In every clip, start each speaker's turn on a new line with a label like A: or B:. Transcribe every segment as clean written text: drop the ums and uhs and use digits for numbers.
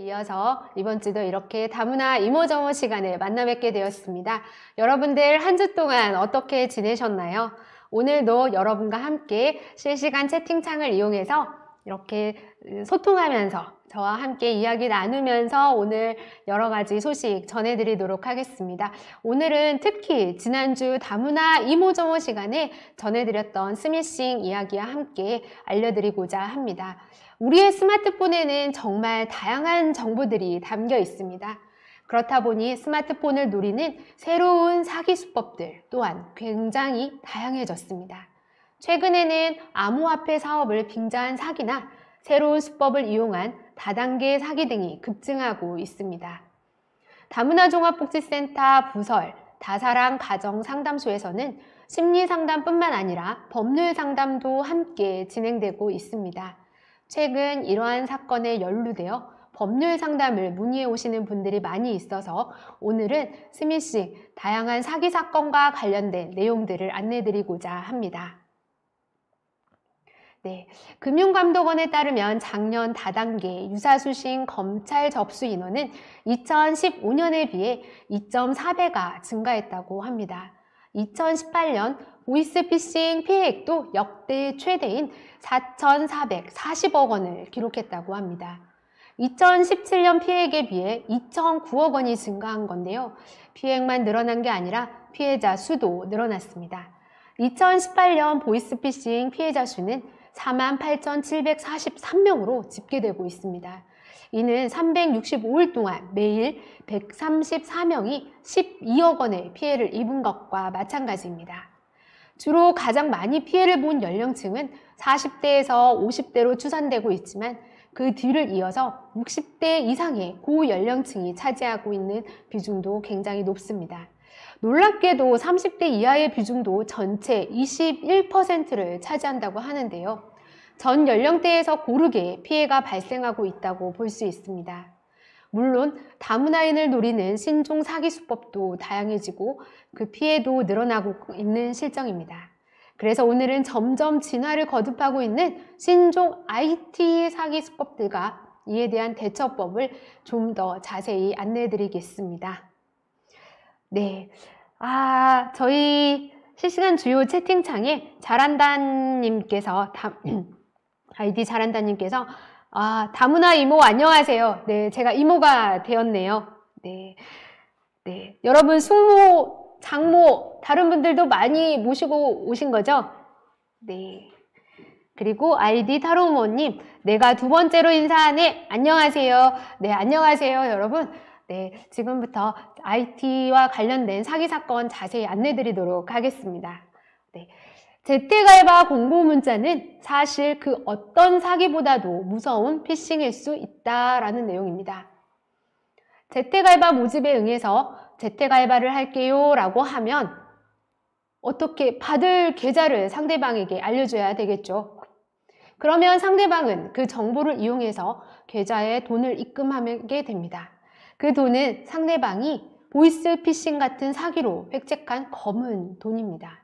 A: 이어서 이번 주도 이렇게 다문화 이모저모 시간에 만나 뵙게 되었습니다. 여러분들 한 주 동안 어떻게 지내셨나요? 오늘도 여러분과 함께 실시간 채팅창을 이용해서 이렇게 소통하면서 저와 함께 이야기 나누면서 오늘 여러 가지 소식 전해드리도록 하겠습니다. 오늘은 특히 지난주 다문화 이모저모 시간에 전해드렸던 스미싱 이야기와 함께 알려드리고자 합니다. 우리의 스마트폰에는 정말 다양한 정보들이 담겨 있습니다. 그렇다 보니 스마트폰을 노리는 새로운 사기 수법들 또한 굉장히 다양해졌습니다. 최근에는 암호화폐 사업을 빙자한 사기나 새로운 수법을 이용한 다단계 사기 등이 급증하고 있습니다. 다문화 종합복지센터 부설 다사랑 가정상담소에서는 심리상담뿐만 아니라 법률상담도 함께 진행되고 있습니다. 최근 이러한 사건에 연루되어 법률 상담을 문의해 오시는 분들이 많이 있어서 오늘은 스미싱 다양한 사기 사건과 관련된 내용들을 안내드리고자 합니다. 네, 금융감독원에 따르면 작년 다단계 유사수신 검찰 접수 인원은 2015년에 비해 2.4배가 증가했다고 합니다. 2018년 보이스피싱 피해액도 역대 최대인 4,440억 원을 기록했다고 합니다. 2017년 피해액에 비해 2,009억 원이 증가한 건데요. 피해액만 늘어난 게 아니라 피해자 수도 늘어났습니다. 2018년 보이스피싱 피해자 수는 48,743명으로 집계되고 있습니다. 이는 365일 동안 매일 134명이 12억 원의 피해를 입은 것과 마찬가지입니다. 주로 가장 많이 피해를 본 연령층은 40대에서 50대로 추산되고 있지만 그 뒤를 이어서 60대 이상의 고연령층이 차지하고 있는 비중도 굉장히 높습니다. 놀랍게도 30대 이하의 비중도 전체 21%를 차지한다고 하는데요. 전 연령대에서 고르게 피해가 발생하고 있다고 볼 수 있습니다. 물론 다문화인을 노리는 신종 사기 수법도 다양해지고 그 피해도 늘어나고 있는 실정입니다. 그래서 오늘은 점점 진화를 거듭하고 있는 신종 IT 사기 수법들과 이에 대한 대처법을 좀 더 자세히 안내해드리겠습니다. 네, 저희 실시간 주요 채팅창에 잘한다님께서 아이디 잘한다님께서 다문화 이모 안녕하세요. 네, 제가 이모가 되었네요. 네, 여러분 숙모, 장모 다른 분들도 많이 모시고 오신 거죠? 네. 그리고 아이디 타로모님, 내가 두 번째로 인사하네. 안녕하세요. 네, 안녕하세요, 여러분. 네, 지금부터 IT와 관련된 사기 사건 자세히 안내드리도록 하겠습니다. 네. 재택알바 공고 문자는 사실 그 어떤 사기보다도 무서운 피싱일 수 있다라는 내용입니다. 재택알바 모집에 응해서 재택알바를 할게요 라고 하면 어떻게 받을 계좌를 상대방에게 알려줘야 되겠죠. 그러면 상대방은 그 정보를 이용해서 계좌에 돈을 입금하게 됩니다. 그 돈은 상대방이 보이스피싱 같은 사기로 획책한 검은 돈입니다.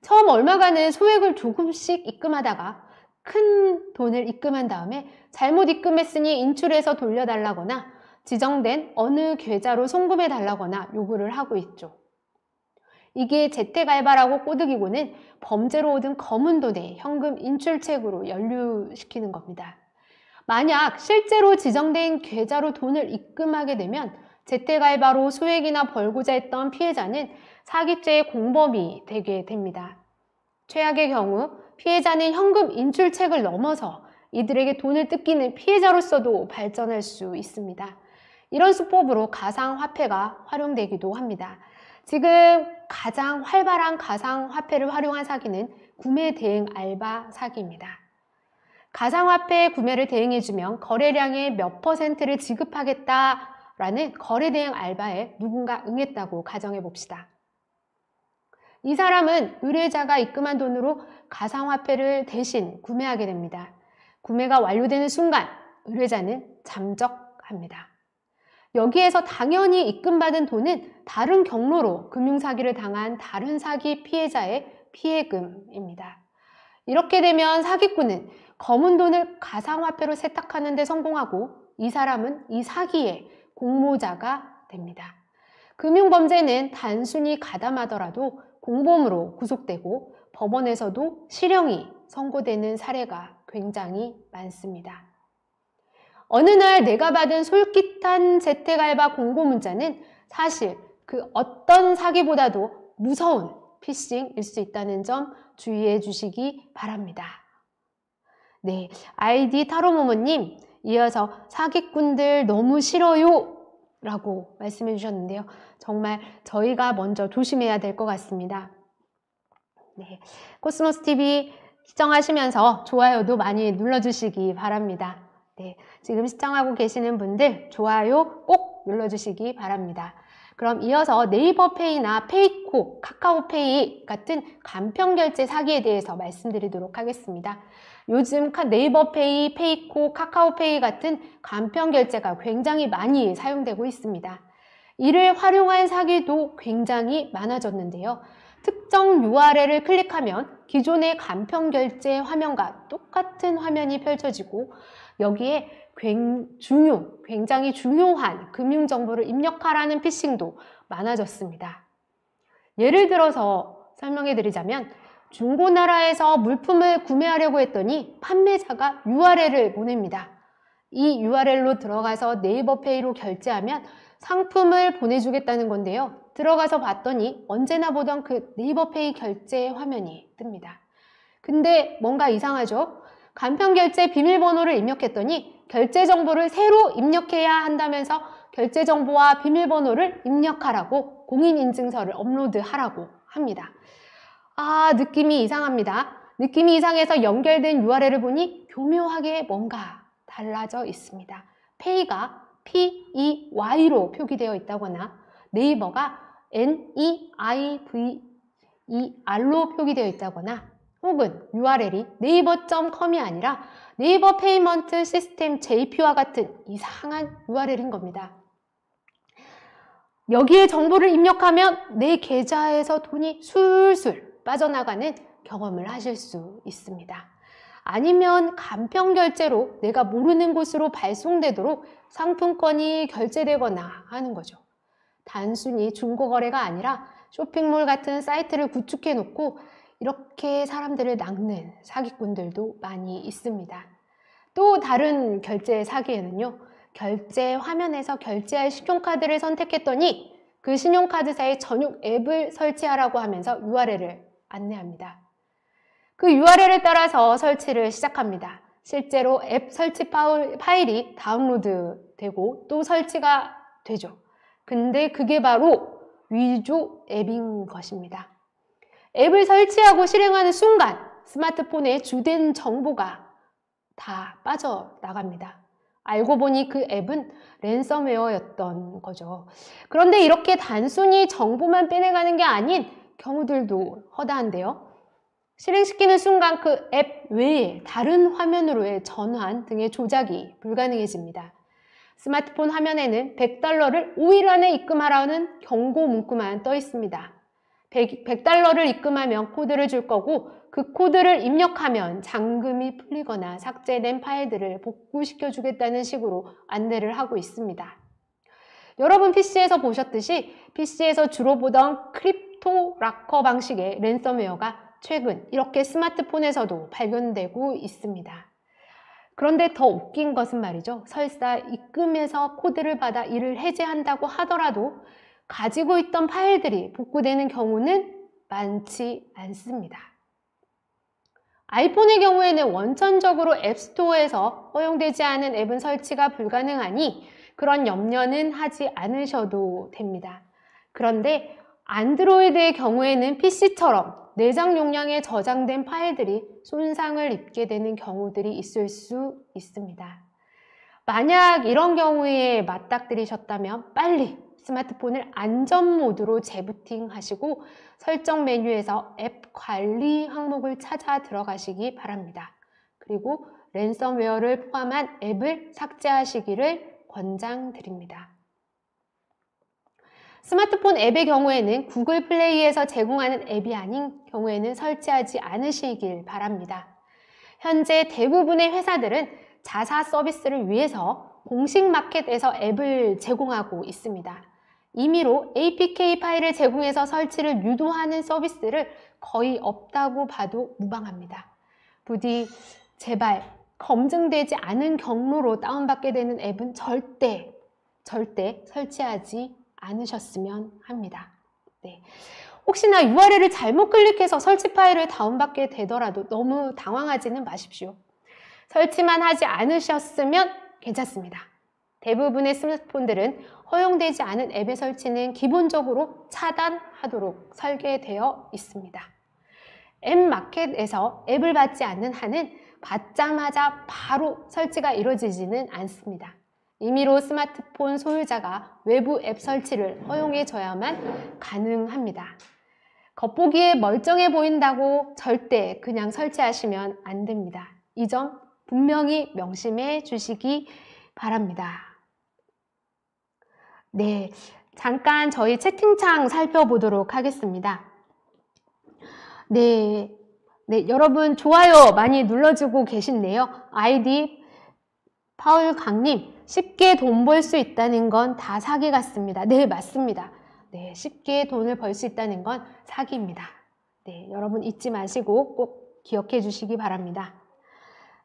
A: 처음 얼마간은 소액을 조금씩 입금하다가 큰 돈을 입금한 다음에 잘못 입금했으니 인출해서 돌려달라거나 지정된 어느 계좌로 송금해달라거나 요구를 하고 있죠. 이게 재택알바라고 꼬드기고는 범죄로 얻은 검은 돈에 현금 인출책으로 연루시키는 겁니다. 만약 실제로 지정된 계좌로 돈을 입금하게 되면 재택알바로 소액이나 벌고자 했던 피해자는 사기죄의 공범이 되게 됩니다. 최악의 경우 피해자는 현금 인출책을 넘어서 이들에게 돈을 뜯기는 피해자로서도 발전할 수 있습니다. 이런 수법으로 가상화폐가 활용되기도 합니다. 지금 가장 활발한 가상화폐를 활용한 사기는 구매 대행 알바 사기입니다. 가상화폐 구매를 대행해주면 거래량의 몇 %를 지급하겠다라는 거래 대행 알바에 누군가 응했다고 가정해 봅시다. 이 사람은 의뢰자가 입금한 돈으로 가상화폐를 대신 구매하게 됩니다. 구매가 완료되는 순간 의뢰자는 잠적합니다. 여기에서 당연히 입금받은 돈은 다른 경로로 금융사기를 당한 다른 사기 피해자의 피해금입니다. 이렇게 되면 사기꾼은 검은 돈을 가상화폐로 세탁하는 데 성공하고 이 사람은 이 사기의 공모자가 됩니다. 금융범죄는 단순히 가담하더라도 공범으로 구속되고 법원에서도 실형이 선고되는 사례가 굉장히 많습니다. 어느 날 내가 받은 솔깃한 재택알바 공고문자는 사실 그 어떤 사기보다도 무서운 피싱일 수 있다는 점 주의해 주시기 바랍니다. 네, 아이디 타로모모님, 이어서 사기꾼들 너무 싫어요 라고 말씀해 주셨는데요. 정말 저희가 먼저 조심해야 될 것 같습니다. 네, 코스모스TV 시청하시면서 좋아요도 많이 눌러주시기 바랍니다. 네, 지금 시청하고 계시는 분들 좋아요 꼭 눌러주시기 바랍니다. 그럼 이어서 네이버페이나 페이코, 카카오페이 같은 간편결제 사기에 대해서 말씀드리도록 하겠습니다. 요즘 네이버페이, 페이코, 카카오페이 같은 간편결제가 굉장히 많이 사용되고 있습니다. 이를 활용한 사기도 굉장히 많아졌는데요. 특정 URL을 클릭하면 기존의 간편결제 화면과 똑같은 화면이 펼쳐지고 여기에 굉장히 중요한 금융정보를 입력하라는 피싱도 많아졌습니다. 예를 들어서 설명해 드리자면 중고나라에서 물품을 구매하려고 했더니 판매자가 URL을 보냅니다. 이 URL로 들어가서 네이버페이로 결제하면 상품을 보내주겠다는 건데요. 들어가서 봤더니 언제나 보던 그 네이버페이 결제 화면이 뜹니다. 근데 뭔가 이상하죠? 간편결제 비밀번호를 입력했더니 결제 정보를 새로 입력해야 한다면서 결제 정보와 비밀번호를 입력하라고 공인인증서를 업로드하라고 합니다. 아, 느낌이 이상합니다. 느낌이 이상해서 연결된 URL을 보니 교묘하게 뭔가 달라져 있습니다. 페이가 PEY로 표기되어 있다거나 네이버가 NEIVER로 표기되어 있다거나 혹은 URL이 네이버.com이 아니라 네이버 페이먼트 시스템 JP와 같은 이상한 URL인 겁니다. 여기에 정보를 입력하면 내 계좌에서 돈이 술술 빠져나가는 경험을 하실 수 있습니다. 아니면 간편결제로 내가 모르는 곳으로 발송되도록 상품권이 결제되거나 하는 거죠. 단순히 중고거래가 아니라 쇼핑몰 같은 사이트를 구축해 놓고 이렇게 사람들을 낚는 사기꾼들도 많이 있습니다. 또 다른 결제 사기에는요. 결제 화면에서 결제할 신용카드를 선택했더니 그 신용카드사의 전용 앱을 설치하라고 하면서 URL을 안내합니다. 그 URL을 따라서 설치를 시작합니다. 실제로 앱 설치 파일이 다운로드 되고 또 설치가 되죠. 근데 그게 바로 위조 앱인 것입니다. 앱을 설치하고 실행하는 순간 스마트폰의 주된 정보가 다 빠져나갑니다. 알고 보니 그 앱은 랜섬웨어였던 거죠. 그런데 이렇게 단순히 정보만 빼내가는 게 아닌 경우들도 허다한데요. 실행시키는 순간 그 앱 외에 다른 화면으로의 전환 등의 조작이 불가능해집니다. 스마트폰 화면에는 $100를 5일 안에 입금하라는 경고 문구만 떠 있습니다. $100를 입금하면 코드를 줄 거고 그 코드를 입력하면 잔금이 풀리거나 삭제된 파일들을 복구시켜 주겠다는 식으로 안내를 하고 있습니다. 여러분 PC에서 보셨듯이 PC에서 주로 보던 크립토 락커 방식의 랜섬웨어가 최근 이렇게 스마트폰에서도 발견되고 있습니다. 그런데 더 웃긴 것은 말이죠. 설사 입금해서 코드를 받아 이를 해제한다고 하더라도 가지고 있던 파일들이 복구되는 경우는 많지 않습니다. 아이폰의 경우에는 원천적으로 앱스토어에서 허용되지 않은 앱은 설치가 불가능하니 그런 염려는 하지 않으셔도 됩니다. 그런데 안드로이드의 경우에는 PC처럼 내장 용량에 저장된 파일들이 손상을 입게 되는 경우들이 있을 수 있습니다. 만약 이런 경우에 맞닥뜨리셨다면 빨리 스마트폰을 안전 모드로 재부팅 하시고 설정 메뉴에서 앱 관리 항목을 찾아 들어가시기 바랍니다. 그리고 랜섬웨어를 포함한 앱을 삭제하시기를 권장드립니다. 스마트폰 앱의 경우에는 구글 플레이에서 제공하는 앱이 아닌 경우에는 설치하지 않으시길 바랍니다. 현재 대부분의 회사들은 자사 서비스를 위해서 공식 마켓에서 앱을 제공하고 있습니다. 임의로 APK 파일을 제공해서 설치를 유도하는 서비스를 거의 없다고 봐도 무방합니다. 부디 제발 검증되지 않은 경로로 다운받게 되는 앱은 절대 설치하지 않으셨으면 합니다. 네. 혹시나 URL을 잘못 클릭해서 설치 파일을 다운받게 되더라도 너무 당황하지는 마십시오. 설치만 하지 않으셨으면 괜찮습니다. 대부분의 스마트폰들은 허용되지 않은 앱의 설치는 기본적으로 차단하도록 설계되어 있습니다. 앱 마켓에서 앱을 받지 않는 한은 받자마자 바로 설치가 이루어지지는 않습니다. 임의로 스마트폰 소유자가 외부 앱 설치를 허용해줘야만 가능합니다. 겉보기에 멀쩡해 보인다고 절대 그냥 설치하시면 안 됩니다. 이 점 분명히 명심해 주시기 바랍니다. 네, 잠깐 저희 채팅창 살펴보도록 하겠습니다. 네, 여러분 좋아요 많이 눌러주고 계신데요. 아이디 파울강님, 쉽게 돈 벌 수 있다는 건 다 사기 같습니다. 네, 맞습니다. 네, 쉽게 돈을 벌 수 있다는 건 사기입니다. 네, 여러분 잊지 마시고 꼭 기억해 주시기 바랍니다.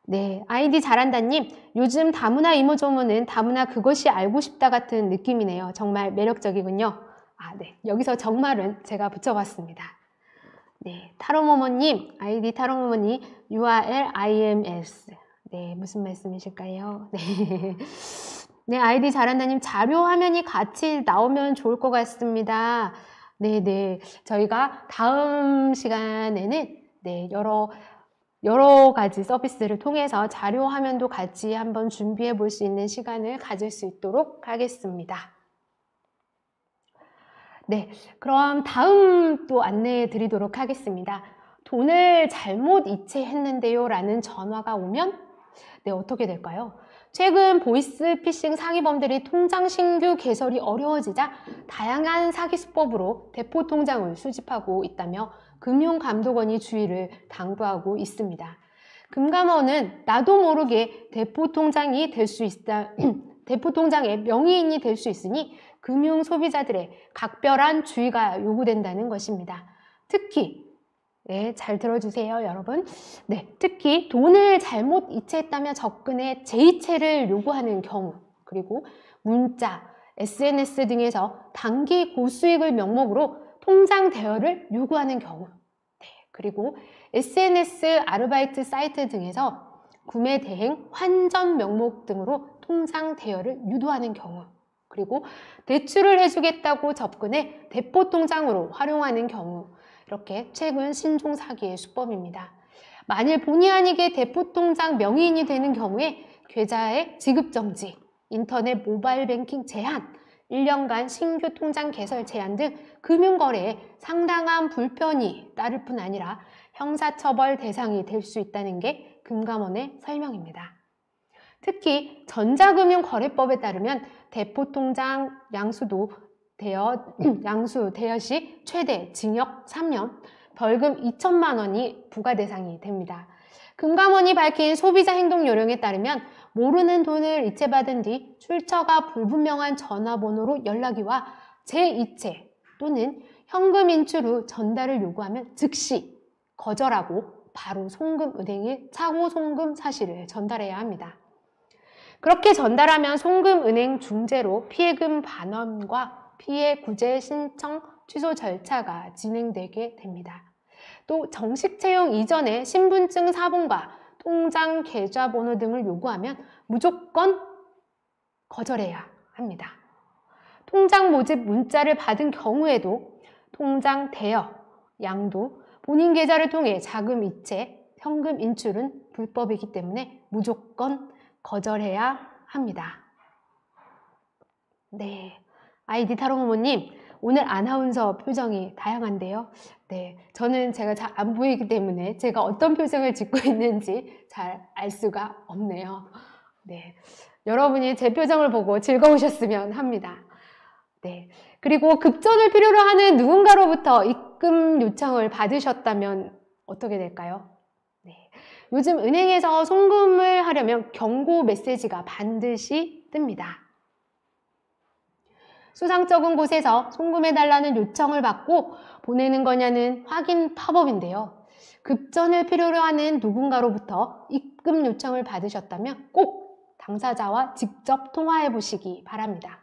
A: 네, 아이디 잘한다님, 요즘 다문화 이모저모는 다문화 그것이 알고 싶다 같은 느낌이네요. 정말 매력적이군요. 아, 네, 여기서 정말은 제가 붙여봤습니다. 네, 타로모모님, 아이디 타로모모님, URLIMS. 네, 무슨 말씀이실까요? 네. 네, 아이디 잘한다님, 자료 화면이 같이 나오면 좋을 것 같습니다. 네, 저희가 다음 시간에는 네, 여러 가지 서비스를 통해서 자료 화면도 같이 한번 준비해 볼 수 있는 시간을 가질 수 있도록 하겠습니다. 네, 그럼 다음 또 안내해 드리도록 하겠습니다. 돈을 잘못 이체했는데요 라는 전화가 오면 네, 어떻게 될까요? 최근 보이스피싱 사기범들이 통장 신규 개설이 어려워지자 다양한 사기 수법으로 대포 통장을 수집하고 있다며 금융감독원이 주의를 당부하고 있습니다. 금감원은 나도 모르게 대포 통장의 명의인이 될 수 있으니 금융 소비자들의 각별한 주의가 요구된다는 것입니다. 특히 네, 잘 들어주세요, 여러분. 네, 특히 돈을 잘못 이체했다며 접근에 재이체를 요구하는 경우, 그리고 문자, SNS 등에서 단기 고수익을 명목으로 통장 대여를 요구하는 경우, 네, 그리고 SNS 아르바이트 사이트 등에서 구매 대행, 환전 명목 등으로 통장 대여를 유도하는 경우, 그리고 대출을 해주겠다고 접근해 대포 통장으로 활용하는 경우, 이렇게 최근 신종 사기의 수법입니다. 만일 본의 아니게 대포 통장 명의인이 되는 경우에 계좌의 지급 정지, 인터넷 모바일 뱅킹 제한, 1년간 신규 통장 개설 제한 등 금융거래에 상당한 불편이 따를 뿐 아니라 형사처벌 대상이 될 수 있다는 게 금감원의 설명입니다. 특히 전자금융거래법에 따르면 대포 통장 양수 대여 시 최대 징역 3년, 벌금 2천만 원이 부과 대상이 됩니다. 금감원이 밝힌 소비자 행동 요령에 따르면 모르는 돈을 이체받은 뒤 출처가 불분명한 전화번호로 연락이 와 재이체 또는 현금 인출 후 전달을 요구하면 즉시 거절하고 바로 송금은행에 차고 송금 사실을 전달해야 합니다. 그렇게 전달하면 송금은행 중재로 피해금 반환과 피해 구제 신청 취소 절차가 진행되게 됩니다. 또 정식 채용 이전에 신분증 사본과 통장 계좌번호 등을 요구하면 무조건 거절해야 합니다. 통장 모집 문자를 받은 경우에도 통장 대여, 양도, 본인 계좌를 통해 자금 이체, 현금 인출은 불법이기 때문에 무조건 거절해야 합니다. 네, 아이디 타로모모님, 오늘 아나운서 표정이 다양한데요. 네, 저는 제가 잘 안 보이기 때문에 제가 어떤 표정을 짓고 있는지 잘 알 수가 없네요. 네, 여러분이 제 표정을 보고 즐거우셨으면 합니다. 네, 그리고 급전을 필요로 하는 누군가로부터 입금 요청을 받으셨다면 어떻게 될까요? 네, 요즘 은행에서 송금을 하려면 경고 메시지가 반드시 뜹니다. 수상 적은 곳에서 송금해달라는 요청을 받고 보내는 거냐는 확인 팝업인데요. 급전을 필요로 하는 누군가로부터 입금 요청을 받으셨다면 꼭 당사자와 직접 통화해 보시기 바랍니다.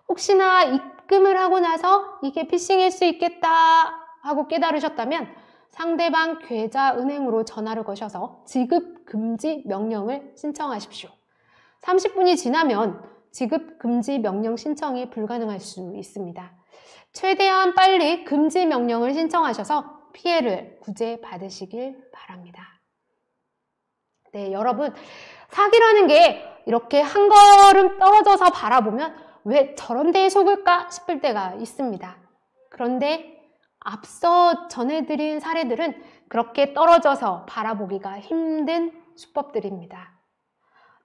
A: 혹시나 입금을 하고 나서 이게 피싱일 수 있겠다 하고 깨달으셨다면 상대방 계좌 은행으로 전화를 거셔서 지급 금지 명령을 신청하십시오. 30분이 지나면 지급 금지 명령 신청이 불가능할 수 있습니다. 최대한 빨리 금지 명령을 신청하셔서 피해를 구제받으시길 바랍니다. 네, 여러분, 사기라는 게 이렇게 한 걸음 떨어져서 바라보면 왜 저런 데에 속을까 싶을 때가 있습니다. 그런데 앞서 전해드린 사례들은 그렇게 떨어져서 바라보기가 힘든 수법들입니다.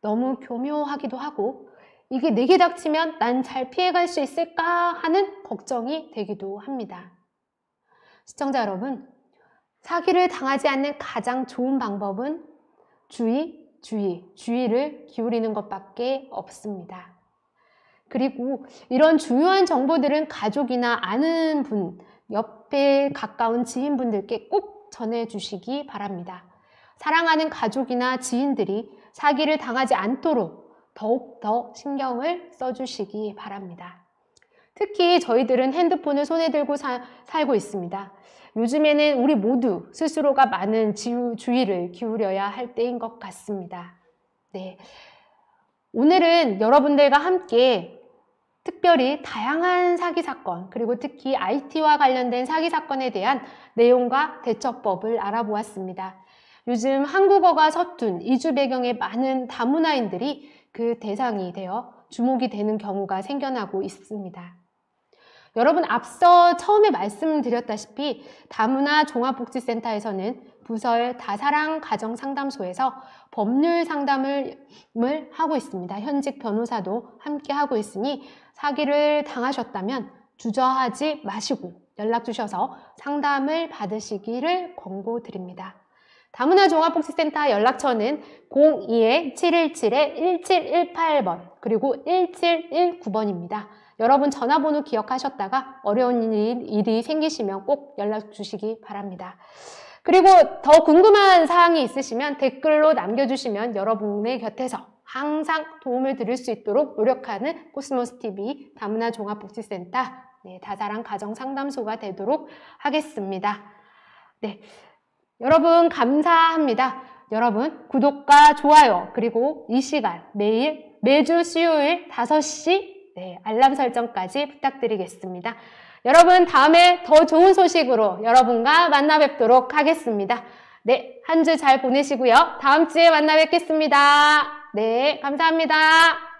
A: 너무 교묘하기도 하고 이게 내게 닥치면 난 잘 피해갈 수 있을까 하는 걱정이 되기도 합니다. 시청자 여러분, 사기를 당하지 않는 가장 좋은 방법은 주의를 기울이는 것밖에 없습니다. 그리고 이런 중요한 정보들은 가족이나 아는 분, 옆에 가까운 지인분들께 꼭 전해주시기 바랍니다. 사랑하는 가족이나 지인들이 사기를 당하지 않도록 더욱더 신경을 써주시기 바랍니다. 특히 저희들은 핸드폰을 손에 들고 살고 있습니다. 요즘에는 우리 모두 스스로가 많은 주의를 기울여야 할 때인 것 같습니다. 네, 오늘은 여러분들과 함께 특별히 다양한 사기 사건, 그리고 특히 IT와 관련된 사기 사건에 대한 내용과 대처법을 알아보았습니다. 요즘 한국어가 서툰 이주 배경의 많은 다문화인들이 그 대상이 되어 주목이 되는 경우가 생겨나고 있습니다. 여러분, 앞서 처음에 말씀드렸다시피 다문화 종합복지센터에서는 부설 다사랑 가정상담소에서 법률 상담을 하고 있습니다. 현직 변호사도 함께 하고 있으니 사기를 당하셨다면 주저하지 마시고 연락 주셔서 상담을 받으시기를 권고드립니다. 다문화 종합복지센터 연락처는 02-717-1718번 그리고 1719번입니다. 여러분 전화번호 기억하셨다가 어려운 일이 생기시면 꼭 연락 주시기 바랍니다. 그리고 더 궁금한 사항이 있으시면 댓글로 남겨주시면 여러분의 곁에서 항상 도움을 드릴 수 있도록 노력하는 코스모스TV 다문화 종합복지센터 다사랑 가정상담소가 되도록 하겠습니다. 네, 여러분 감사합니다. 여러분 구독과 좋아요 그리고 이 시간 매주 수요일 5시 알람 설정까지 부탁드리겠습니다. 여러분 다음에 더 좋은 소식으로 여러분과 만나 뵙도록 하겠습니다. 네, 한 주 잘 보내시고요. 다음 주에 만나 뵙겠습니다. 네, 감사합니다.